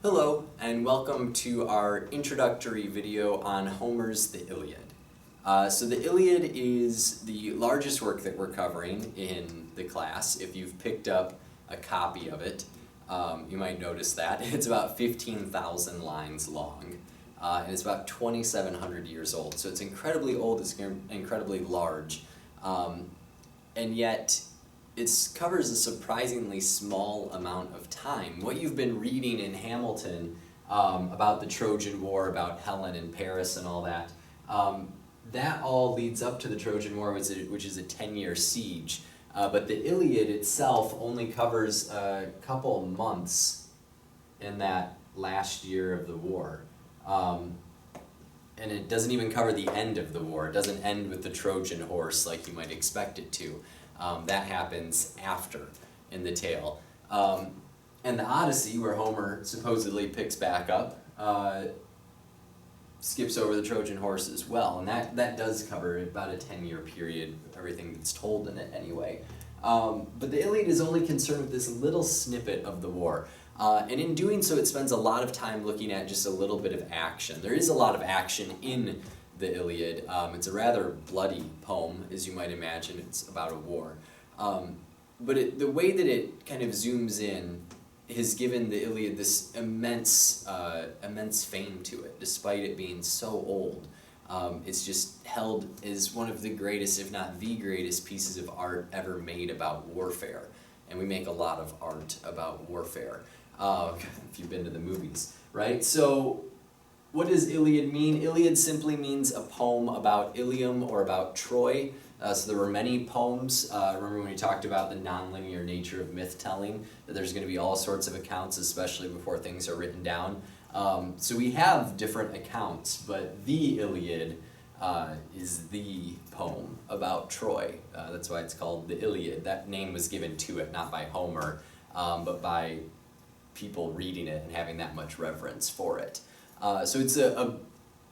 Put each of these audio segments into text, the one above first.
Hello, and welcome to our introductory video on Homer's The Iliad. So the Iliad is the largest work that we're covering in the class. If you've picked up a copy of it, you might notice that. It's about 15,000 lines long, and it's about 2,700 years old. So it's incredibly old, it's incredibly large, and yet it covers a surprisingly small amount of time. What you've been reading in Hamilton about the Trojan War, about Helen and Paris and all that, that all leads up to the Trojan War, which is a 10-year siege. But the Iliad itself only covers a couple months in that last year of the war. And it doesn't even cover the end of the war. It doesn't end with the Trojan horse like you might expect it to. That happens after in the tale. And the Odyssey, where Homer supposedly picks back up, skips over the Trojan horse as well. And that does cover about a 10-year period, everything that's told in it anyway. But the Iliad is only concerned with this little snippet of the war. And in doing so, it spends a lot of time looking at just a little bit of action. There is a lot of action in the Iliad. It's a rather bloody poem, as you might imagine. It's about a war. But the way that it kind of zooms in has given the Iliad this immense fame to it, despite it being so old. It's just held as one of the greatest, if not the greatest, pieces of art ever made about warfare. And we make a lot of art about warfare, if you've been to the movies, right? So what does Iliad mean? Iliad simply means a poem about Ilium or about Troy. So there were many poems. Remember when we talked about the nonlinear nature of myth-telling, that there's going to be all sorts of accounts, especially before things are written down. So we have different accounts, but the Iliad is the poem about Troy. That's why it's called the Iliad. That name was given to it not by Homer, but by people reading it and having that much reverence for it. So it's a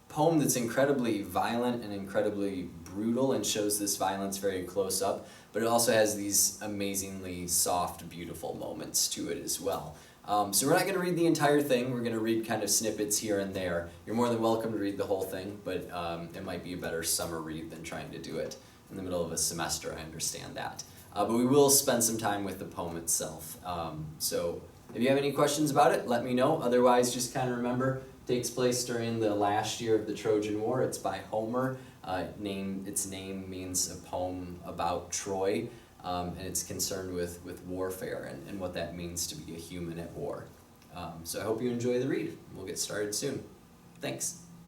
poem that's incredibly violent and incredibly brutal and shows this violence very close up, but it also has these amazingly soft, beautiful moments to it as well. So we're not going to read the entire thing. We're going to read kind of snippets here and there. You're more than welcome to read the whole thing, but it might be a better summer read than trying to do it in the middle of a semester. I understand that. But we will spend some time with the poem itself. So if you have any questions about it, let me know. Otherwise, just kind of remember, it takes place during the last year of the Trojan War. It's by Homer. Its name means a poem about Troy. And it's concerned with warfare and what that means to be a human at war. So I hope you enjoy the read. We'll get started soon. Thanks.